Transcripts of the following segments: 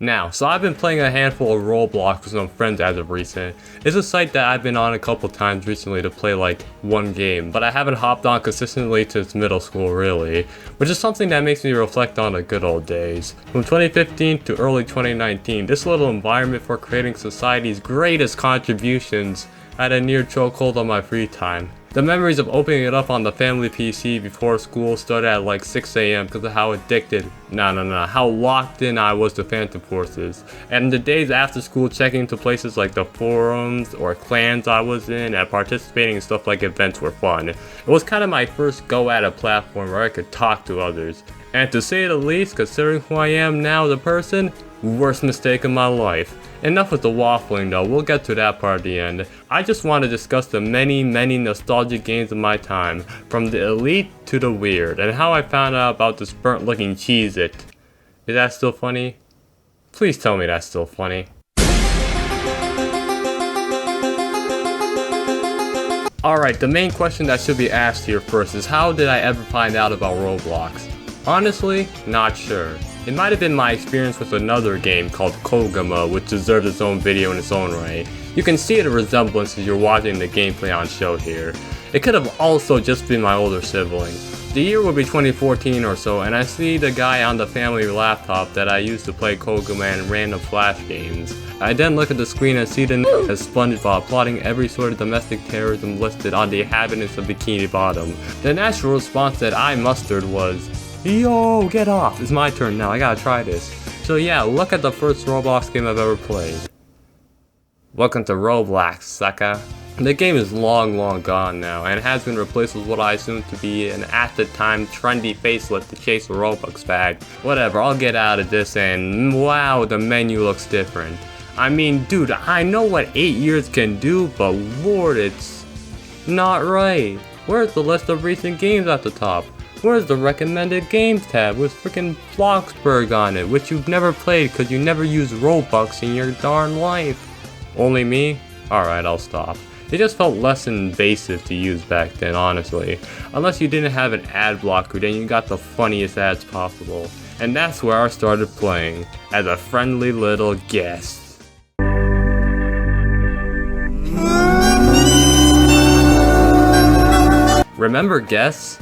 Now, so I've been playing a handful of Roblox with some friends as of recent. It's a site that I've been on a couple times recently to play like one game, but I haven't hopped on consistently since middle school really, which is something that makes me reflect on the good old days. From 2015 to early 2019, this little environment for creating society's greatest contributions had a near chokehold on my free time. The memories of opening it up on the family PC before school started at like 6 AM because of how addicted, how locked in I was to Phantom Forces. And the days after school checking to places like the forums or clans I was in and participating in stuff like events were fun. It was kind of my first go at a platform where I could talk to others. And to say the least, considering who I am now as a person, worst mistake of my life. Enough with the waffling though, we'll get to that part at the end. I just want to discuss the many nostalgic games of my time, from the elite to the weird, and how I found out about this burnt looking Cheez-It. Is that still funny? Please tell me that's still funny. Alright, the main question that should be asked here first is how did I ever find out about Roblox? Honestly, not sure. It might have been my experience with another game called Kogama, which deserves its own video in its own right. You can see the resemblance as you're watching the gameplay on show here. It could have also just been my older sibling. The year would be 2014 or so, and I see the guy on the family laptop that I used to play Kogama and random flash games. I then look at the screen and see the as SpongeBob plotting every sort of domestic terrorism listed on the inhabitants of Bikini Bottom. The natural response that I mustered was, "Yo, get off, it's my turn now, I gotta try this." So yeah, look at the first Roblox game I've ever played. Welcome to Roblox, sucker. The game is long gone now, and has been replaced with what I assume to be an at the time trendy facelift to chase a Robux bag. Whatever, I'll get out of this and wow, the menu looks different. I mean, dude, I know what 8 years can do, but lord, it's not right. Where's the list of recent games at the top? Where's the recommended games tab with freaking Bloxburg on it, which you've never played because you never used Robux in your darn life? Only me? Alright, I'll stop. It just felt less invasive to use back then, honestly. Unless you didn't have an ad blocker, then you got the funniest ads possible. And that's where I started playing, as a friendly little guest. Remember guests?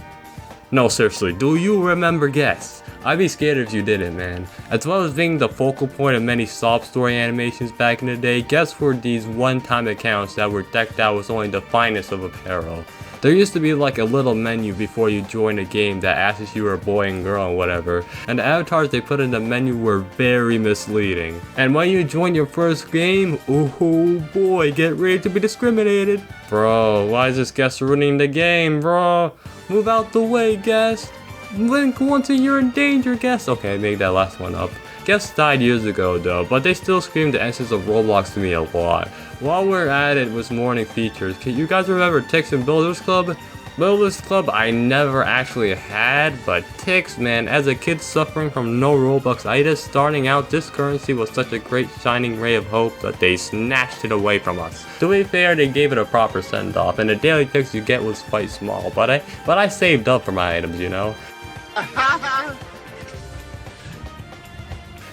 No, seriously, do you remember guests? I'd be scared if you didn't, man. As well as being the focal point of many sob story animations back in the day, guests were these one-time accounts that were decked out with only the finest of apparel. There used to be like a little menu before you join a game that asks if you were a boy and girl and whatever, and the avatars they put in the menu were very misleading. And when you join your first game, oh boy, get ready to be discriminated. Bro, why is this guest ruining the game, bro? Move out the way, guest. Blink once and you're in danger, guest. Okay, make that last one up. Guests died years ago though, but they still scream the essence of Roblox to me a lot. While we're at it with morning features, can you guys remember Tix and Builders Club? Builders Club I never actually had, but Tix, man, as a kid suffering from no Robux-itis, starting out this currency was such a great shining ray of hope that they snatched it away from us. To be fair, they gave it a proper send-off, and the daily Tix you get was quite small, but I saved up for my items, you know?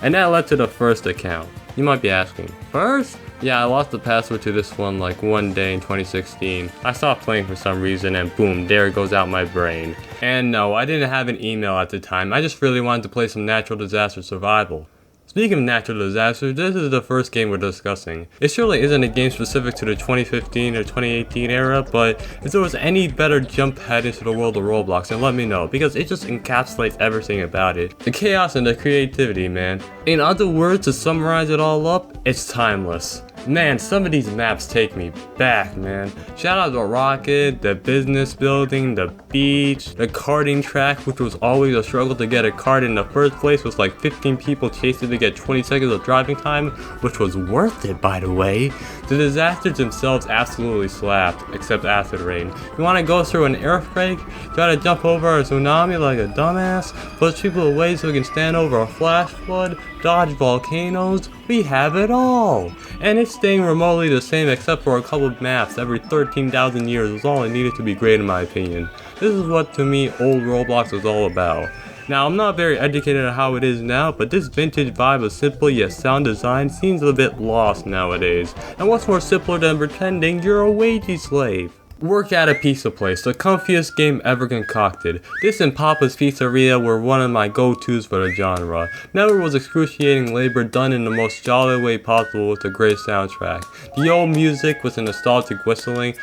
And that led to the first account. You might be asking, first? Yeah, I lost the password to this one like one day in 2016. I stopped playing for some reason and boom, there it goes out my brain. And no, I didn't have an email at the time, I just really wanted to play some natural disaster survival. Speaking of natural disasters, this is the first game we're discussing. It surely isn't a game specific to the 2015 or 2018 era, but if there was any better jump head into the world of Roblox, then let me know, because it just encapsulates everything about it. The chaos and the creativity, man. In other words, to summarize it all up, it's timeless. Man, some of these maps take me back, man. Shout out to Rocket, the business building, the beach, the karting track, which was always a struggle to get a kart in the first place with like 15 people chasing to get 20 seconds of driving time, which was worth it, by the way. The disasters themselves absolutely slapped, except acid rain. You want to go through an earthquake, try to jump over a tsunami like a dumbass, push people away so we can stand over a flash flood, dodge volcanoes, we have it all! And it's staying remotely the same except for a couple of maps every 13,000 years was all it needed to be great in my opinion. This is what to me old Roblox was all about. Now, I'm not very educated on how it is now, but this vintage vibe of simple yet sound design seems a bit lost nowadays. And what's more simpler than pretending you're a wagey slave? Work at a pizza place, the comfiest game ever concocted. This and Papa's Pizzeria were one of my go-tos for the genre. Never was excruciating labor done in the most jolly way possible with a great soundtrack. The old music with the nostalgic whistling,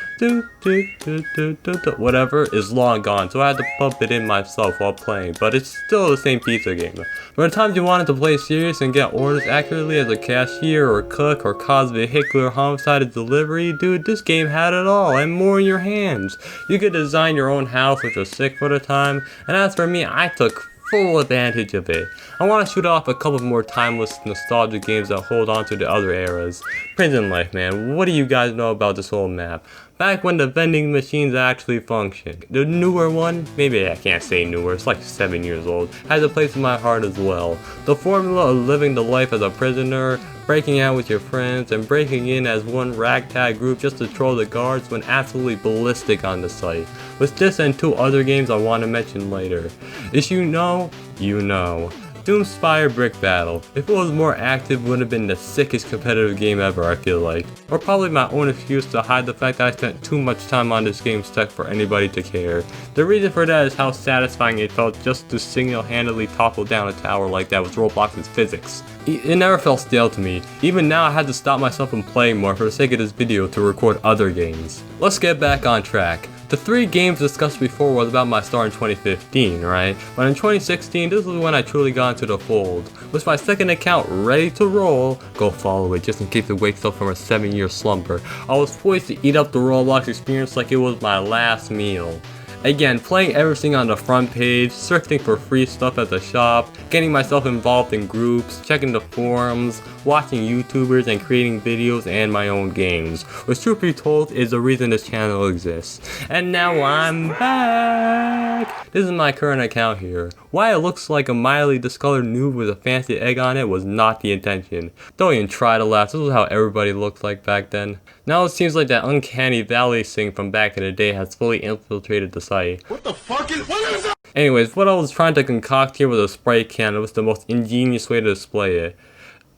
whatever, is long gone, so I had to pump it in myself while playing, but it's still the same pizza game. For the times you wanted to play serious and get orders accurately as a cashier or cook or cause vehicular homicide at delivery, dude, this game had it all and more in your hands. You could design your own house, which was sick for the time, and as for me, I took full advantage of it. I want to shoot off a couple more timeless nostalgic games that hold on to the other eras. Prison Life, man, what do you guys know about this old map? Back when the vending machines actually functioned. The newer one, maybe I can't say newer, it's like 7 years old, has a place in my heart as well. The formula of living the life as a prisoner, breaking out with your friends, and breaking in as one ragtag group just to troll the guards went absolutely ballistic on the site. With this and 2 other games I want to mention later. If you know, you know. Doomspire Brick Battle. If it was more active, would have been the sickest competitive game ever, I feel like. Or probably my own excuse to hide the fact that I spent too much time on this game's tech for anybody to care. The reason for that is how satisfying it felt just to single-handedly topple down a tower like that with Roblox's physics. It never felt stale to me. Even now I had to stop myself from playing more for the sake of this video to record other games. Let's get back on track. The 3 games discussed before was about my start in 2015, right? But in 2016, this was when I truly got into the fold. With my second account ready to roll, go follow it just in case it wakes up from a 7-year slumber. I was poised to eat up the Roblox experience like it was my last meal. Again, playing everything on the front page, searching for free stuff at the shop, getting myself involved in groups, checking the forums, watching YouTubers and creating videos and my own games. Which truth be told is the reason this channel exists. And now I'm back! This is my current account here. Why it looks like a mildly discolored noob with a fancy egg on it was not the intention. Don't even try to laugh, this was how everybody looked like back then. Now it seems like that uncanny valley thing from back in the day has fully infiltrated the site. What the fuck is that? Anyways, what I was trying to concoct here was a spray can. It was the most ingenious way to display it.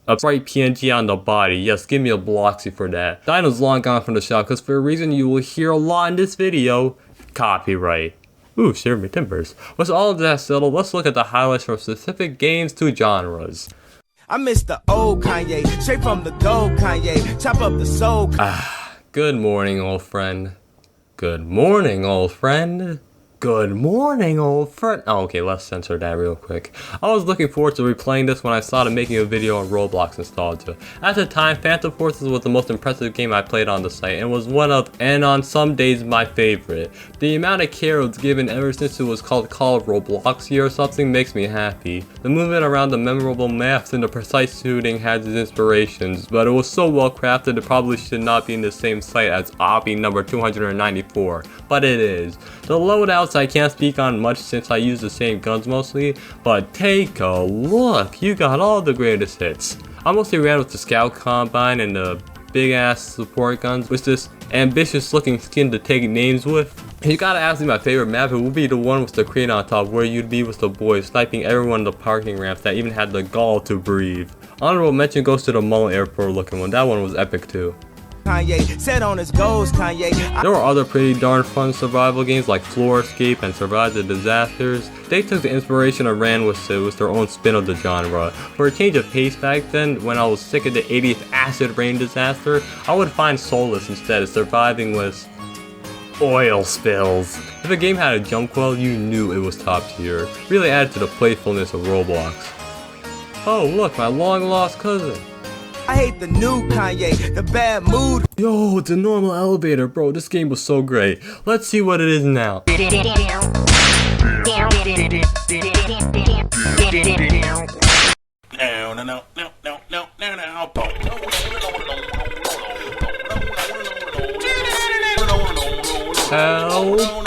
A bright PNG on the body. Yes, give me a Bloxy for that. The item's long gone from the shop because for a reason you will hear a lot in this video. Copyright. Ooh, share me timbers. With all of that settled, let's look at the highlights from specific games to genres. I miss the old Kanye, straight from the gold Kanye, chop up the soul. Good morning, old friend. Good morning, old friend. Good morning, old friend. Oh, okay, let's censor that real quick. I was looking forward to replaying this when I started making a video on Roblox nostalgia. At the time, Phantom Forces was the most impressive game I played on the site and was one of, and on some days, my favorite. The amount of care it was given ever since it was called Call of Robloxy or something makes me happy. The movement around the memorable maps and the precise shooting had its inspirations, but it was so well crafted it probably should not be in the same site as obby number 294, but it is. The loadouts I can't speak on much since I use the same guns mostly, but take a look, you got all the greatest hits. I mostly ran with the Scout Combine and the big ass support guns with this ambitious looking skin to take names with. If you gotta ask me my favorite map, it would be the one with the crane on top where you'd be with the boys sniping everyone in the parking ramps that even had the gall to breathe. Honorable mention goes to the mall airport looking one, that one was epic too. Kanye set on his goals, Kanye. There were other pretty darn fun survival games like Floor Escape and Survive the Disasters. They took the inspiration and ran with it with their own spin of the genre. For a change of pace back then, when I was sick of the 80th acid rain disaster, I would find solace instead of surviving with oil spills. If a game had a jump well, you knew it was top tier. Really added to the playfulness of Roblox. Oh look, my long lost cousin. I hate the new Kanye, the bad mood. Yo, it's a normal elevator, bro. This game was so great. Let's see what it is now. Hell.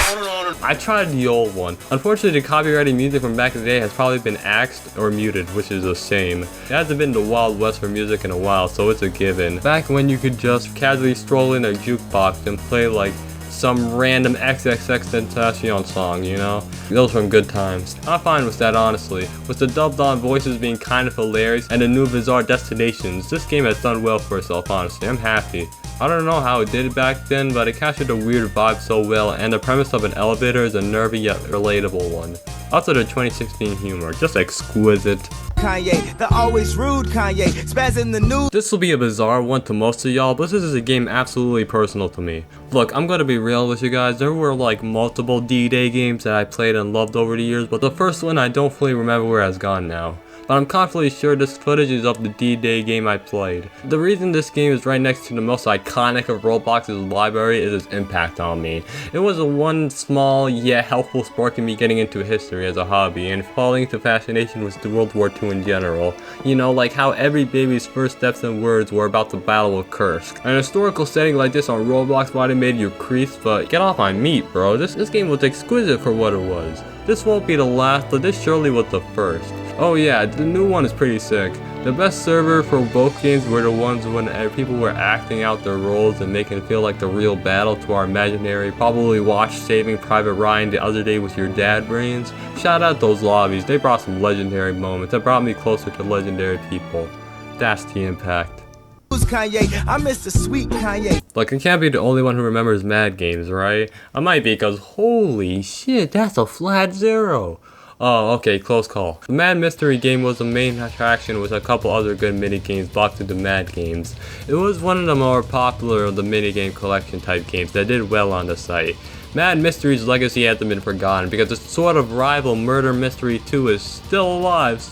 I tried the old one. Unfortunately, the copyrighted music from back in the day has probably been axed or muted, which is a shame. It hasn't been the Wild West for music in a while, so it's a given. Back when you could just casually stroll in a jukebox and play like some random XXXTentacion song, you know? Those were good times. I'm fine with that, honestly. With the dubbed on voices being kind of hilarious and the new bizarre destinations, this game has done well for itself, honestly. I'm happy. I don't know how it did it back then, but it captured the weird vibe so well, and the premise of an elevator is a nervy yet relatable one. Also the 2016 humor, just exquisite. Kanye, the always rude Kanye, spazzing the news. This will be a bizarre one to most of y'all, but this is a game absolutely personal to me. Look, I'm gonna be real with you guys, there were like multiple D-Day games that I played and loved over the years, but the first one I don't fully remember where it's gone now. But I'm confidently sure this footage is of the D-Day game I played. The reason this game is right next to the most iconic of Roblox's library is its impact on me. It was one small yet helpful spark in me getting into history as a hobby and falling into fascination with the World War II in general. You know, like how every baby's first steps and words were about the Battle of Kursk. An historical setting like this on Roblox might have made you crease, but get off my meat, bro. This game was exquisite for what it was. This won't be the last, but this surely was the first. Oh yeah, the new one is pretty sick. The best server for both games were the ones when people were acting out their roles and making it feel like the real battle to our imaginary. Probably watched Saving Private Ryan the other day with your dad brains. Shout out those lobbies, they brought some legendary moments that brought me closer to legendary people. That's the impact. Kanye, I miss the sweet Kanye. Look, I can't be the only one who remembers Mad Games, right? I might be, because holy shit, that's a flat 0. Oh, okay, close call. The Mad Mystery game was the main attraction with a couple other good minigames blocked into Mad Games. It was one of the more popular of the minigame collection type games that did well on the site. Mad Mystery's legacy hasn't been forgotten because its sort of rival Murder Mystery 2 is still alive.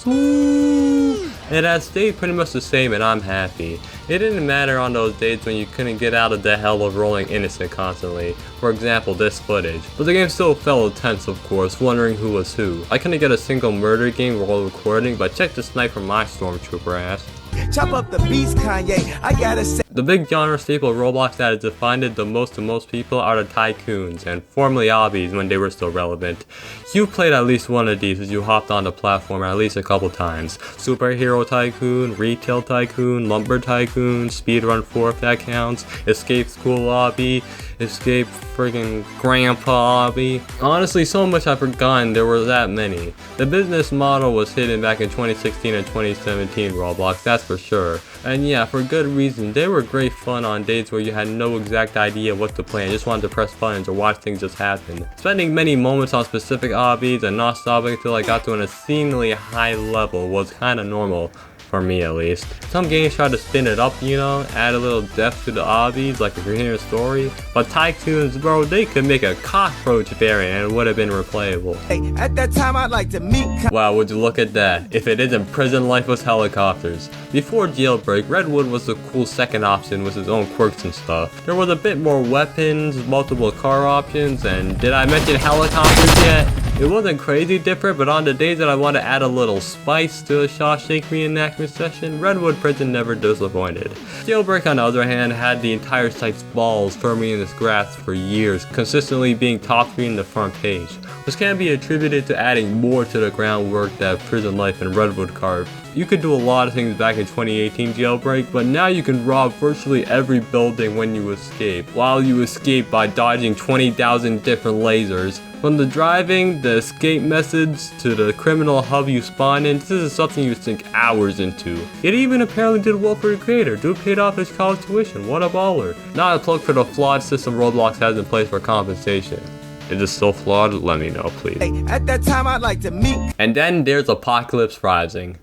It has stayed pretty much the same and I'm happy. It didn't matter on those days when you couldn't get out of the hell of rolling innocent constantly. For example, this footage. But the game still felt tense, of course, wondering who was who. I couldn't get a single murder game while recording, but check the snipe from my stormtrooper ass. Chop up the beats, Kanye. I gotta say. The big genre staple of Roblox that has defined it the most to most people are the Tycoons, and formerly Obbys when they were still relevant. You played at least one of these as you hopped on the platform at least a couple times. Superhero Tycoon, Retail Tycoon, Lumber Tycoon, Speedrun 4 if that counts, Escape School Obby, Escape friggin' Grandpa Obby. Honestly, so much I've forgotten there were that many. The business model was hidden back in 2016 and 2017 Roblox, that's for sure. And yeah, for good reason. They were great fun on days where you had no exact idea what to play and just wanted to press buttons or watch things just happen. Spending many moments on specific obbies and not stopping until I got to an obscenely high level was kinda normal. For me at least. Some games try to spin it up, you know, add a little depth to the obbies, like if you're hearing a story. But Tycoons, bro, they could make a cockroach variant and it would have been replayable. Hey, at that time I'd like to meet Wow, would you look at that. If it isn't prison life with helicopters. Before Jailbreak, Redwood was the cool second option with its own quirks and stuff. There was a bit more weapons, multiple car options, and did I mention helicopters yet? It wasn't crazy different, but on the days that I want to add a little spice to a Shawshank reenactment session, Redwood Prison never disappointed. Jailbreak on the other hand had the entire site's balls firmly in its grasp for years, consistently being top 3 in the front page, which can be attributed to adding more to the groundwork that Prison Life and Redwood carved. You could do a lot of things back in 2018 Jailbreak, but now you can rob virtually every building when you escape, while you escape by dodging 20,000 different lasers. From the driving, the escape methods, to the criminal hub you spawn in, this is something you sink hours into. It even apparently did well for the creator. Dude paid off his college tuition, what a baller. Not a plug for the flawed system Roblox has in place for compensation. Is it still flawed? Let me know, please. Hey, at that time I'd like to meet. And then there's Apocalypse Rising.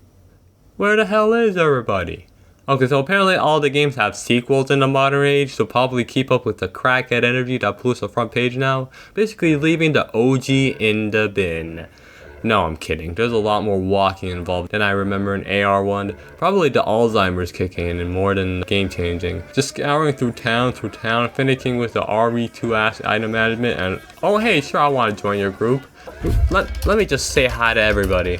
Where the hell is everybody? Okay, so apparently all the games have sequels in the modern age, so probably keep up with the crackhead energy that pollutes the front page now. Basically leaving the OG in the bin. No, I'm kidding. There's a lot more walking involved than I remember in AR1. Probably the Alzheimer's kicking in and more than game changing. Just scouring through town, finishing with the RE2 item management and oh hey, sure I want to join your group. Let me just say hi to everybody.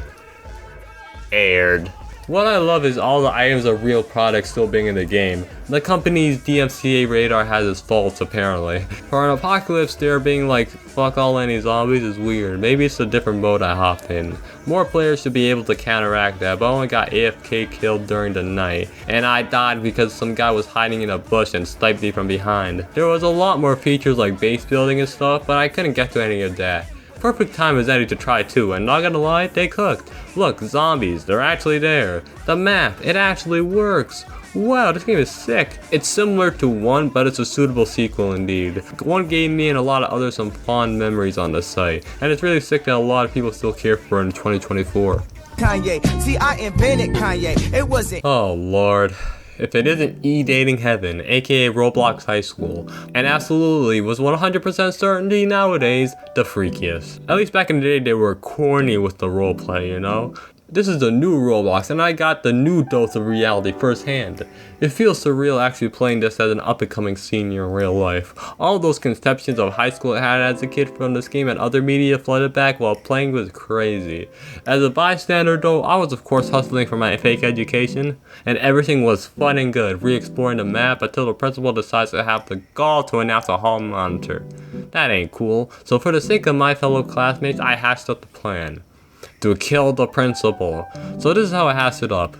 Aired. What I love is all the items are real products still being in the game. The company's DMCA radar has its faults apparently. For an apocalypse there being like fuck all any zombies is weird. Maybe it's a different mode I hop in. More players should be able to counteract that, but I only got AFK killed during the night. And I died because some guy was hiding in a bush and sniped me from behind. There was a lot more features like base building and stuff, but I couldn't get to any of that. Perfect time is ready to try too, and not gonna lie, they cooked. Look, zombies, they're actually there. The map, it actually works. Wow, this game is sick. It's similar to 1, but it's a suitable sequel indeed. 1 gave me and a lot of others some fond memories on the site, and it's really sick that a lot of people still care for it in 2024. Kanye, see, I invented Kanye. It wasn't. Oh lord. If it isn't e-dating heaven, aka Roblox High School, and absolutely was 100% certainty nowadays, the freakiest. At least back in the day they were corny with the roleplay, you know? This is the new Roblox and I got the new dose of reality firsthand. It feels surreal actually playing this as an up-and-coming senior in real life. All those conceptions of high school I had as a kid from this game and other media flooded back while playing was crazy. As a bystander though, I was of course hustling for my fake education, and everything was fun and good, re-exploring the map until the principal decides to have the gall to announce a hall monitor. That ain't cool, so for the sake of my fellow classmates, I hashed up the plan. To kill the principal. So this is how I hashed it up.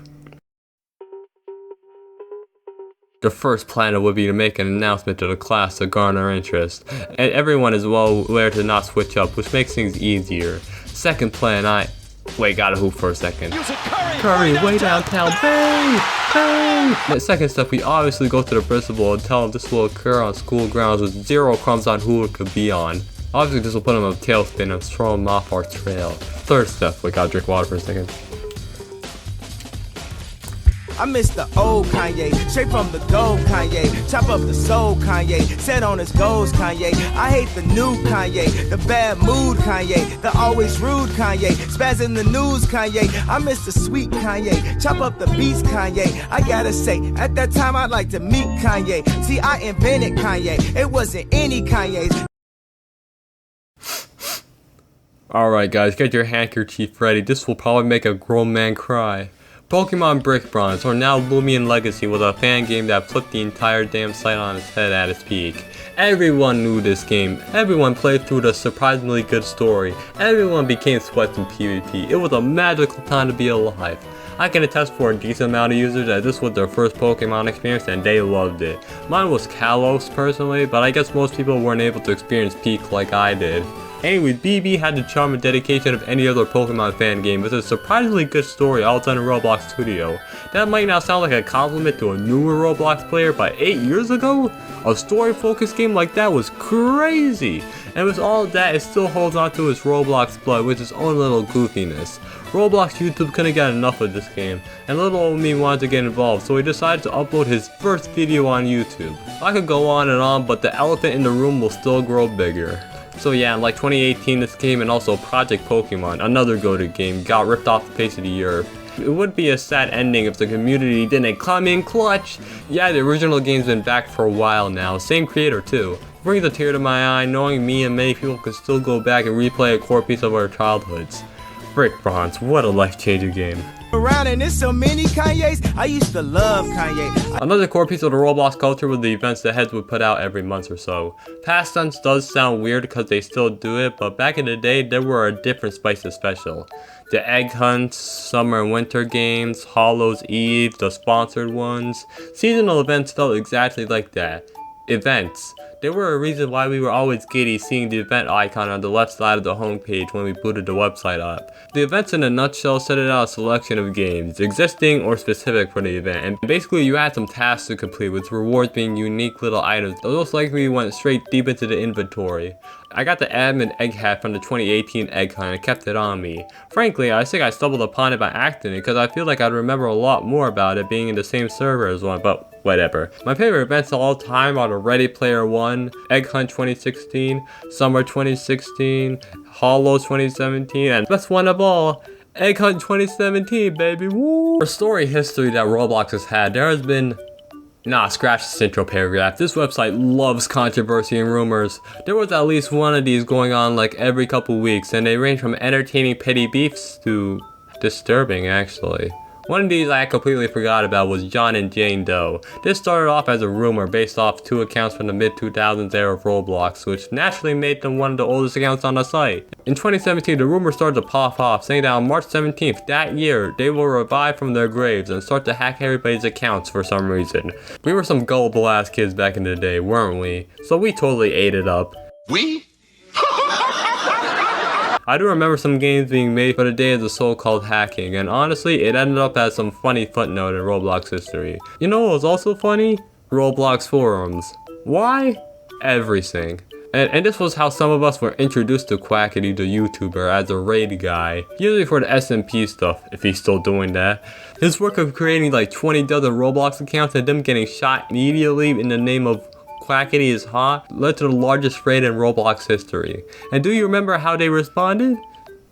The first plan would be to make an announcement to the class to garner interest, and everyone is well aware to not switch up, which makes things easier. Second plan, wait, gotta hoop for a second. Curry, way downtown, bang! Bang! The second step, we obviously go to the principal and tell him this will occur on school grounds with zero crumbs on who it could be on. Obviously this will put him in a tailspin and throw him off our trail. Third step, we gotta drink water for a second. I miss the old Kanye, straight from the gold Kanye. Chop up the soul Kanye, set on his goals Kanye. I hate the new Kanye, the bad mood Kanye, the always rude Kanye, spaz in the news Kanye. I miss the sweet Kanye, chop up the beats Kanye. I gotta say, at that time I'd like to meet Kanye. See, I invented Kanye, it wasn't any Kanye's. Alright guys, get your handkerchief ready. This will probably make a grown man cry. Pokémon Brick Bronze, or now Lumion Legacy, was a fan game that flipped the entire damn site on its head at its peak. Everyone knew this game, everyone played through the surprisingly good story, everyone became sweats in PvP. It was a magical time to be alive. I can attest for a decent amount of users that this was their first Pokemon experience and they loved it. Mine was Kalos personally, but I guess most people weren't able to experience peak like I did. Anyways, BB had the charm and dedication of any other Pokemon fan game with a surprisingly good story all done in Roblox Studio. That might not sound like a compliment to a newer Roblox player, but 8 years ago? A story-focused game like that was crazy! And with all of that, it still holds on to its Roblox blood with its own little goofiness. Roblox YouTube couldn't get enough of this game, and little old me wanted to get involved, so he decided to upload his first video on YouTube. I could go on and on, but the elephant in the room will still grow bigger. So yeah, in like 2018, this game and also Project Pokemon, another go-to game, got ripped off the face of the earth. It would be a sad ending if the community didn't come in clutch. Yeah, the original game's been back for a while now, same creator too. Brings a tear to my eye knowing me and many people could still go back and replay a core piece of our childhoods. Brick Bronze, what a life-changing game. Around and there's so many Kanyes, I used to love Kanye. Another core piece of the Roblox culture was the events the heads would put out every month or so. Past tense does sound weird because they still do it, but back in the day there were a different spice of special. The egg hunts, summer and winter games, Hallows Eve, the sponsored ones. Seasonal events felt exactly like that. Events. They were a reason why we were always giddy seeing the event icon on the left side of the homepage when we booted the website up. The events in a nutshell set it out a selection of games, existing or specific for the event, and basically you had some tasks to complete with rewards being unique little items. Those likely went straight deep into the inventory. I got the admin egg hat from the 2018 egg hunt and kept it on me. Frankly, I think I stumbled upon it by accident because I feel like I'd remember a lot more about it being in the same server as one, but whatever. My favorite events of all time are the Ready Player One, Egg Hunt 2016, Summer 2016, Hollows 2017, and best one of all, Egg Hunt 2017, baby, woo! For story history that Roblox has had, there has been... Nah, scratch this intro paragraph. This website loves controversy and rumors. There was at least one of these going on like every couple weeks, and they range from entertaining petty beefs to disturbing, actually. One of these I completely forgot about was John and Jane Doe. This started off as a rumor based off 2 accounts from the mid-2000s era of Roblox, which naturally made them one of the oldest accounts on the site. In 2017, the rumor started to pop off, saying that on March 17th that year, they will revive from their graves and start to hack everybody's accounts for some reason. We were some gullible ass kids back in the day, weren't we? So we totally ate it up. We? I do remember some games being made for the day of the so-called hacking, and honestly, it ended up as some funny footnote in Roblox history. You know what was also funny? Roblox forums. Why? Everything. And this was how some of us were introduced to Quackity the YouTuber as a raid guy, usually for the SMP stuff, if he's still doing that. His work of creating like 20 dozen Roblox accounts and them getting shot immediately in the name of Quackity is hot led to the largest raid in Roblox history. And do you remember how they responded?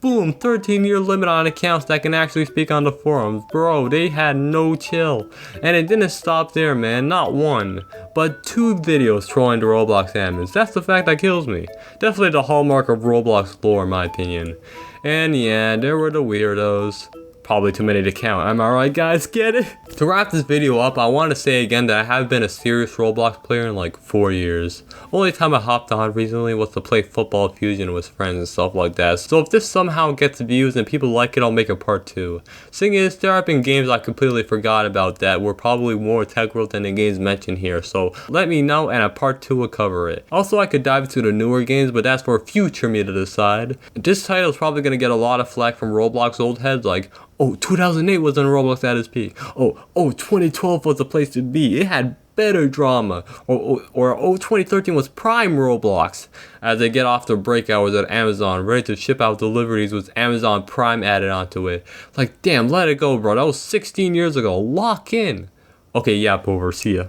Boom, 13-year limit on accounts that can actually speak on the forums. Bro, they had no chill. And it didn't stop there, man. Not one, but 2 videos trolling the Roblox admins. That's the fact that kills me. Definitely the hallmark of Roblox lore, in my opinion. And yeah, there were the weirdos. Probably too many to count, am I right guys, get it? To wrap this video up, I want to say again that I haven't been a serious Roblox player in like 4 years. Only time I hopped on recently was to play Football Fusion with friends and stuff like that, so if this somehow gets views and people like it, I'll make a part 2. Thing is, there have been games I completely forgot about that were probably more integral than the games mentioned here, so let me know and a part 2 will cover it. Also, I could dive into the newer games, but that's for future me to decide. This title is probably going to get a lot of flack from Roblox old heads like, oh, 2008 was when Roblox at its peak. Oh, 2012 was the place to be. It had better drama. Or 2013 was prime Roblox. As they get off their break hours at Amazon, ready to ship out deliveries with Amazon Prime added onto it. Like, damn, let it go, bro. That was 16 years ago. Lock in. Okay, yeah, over. See ya.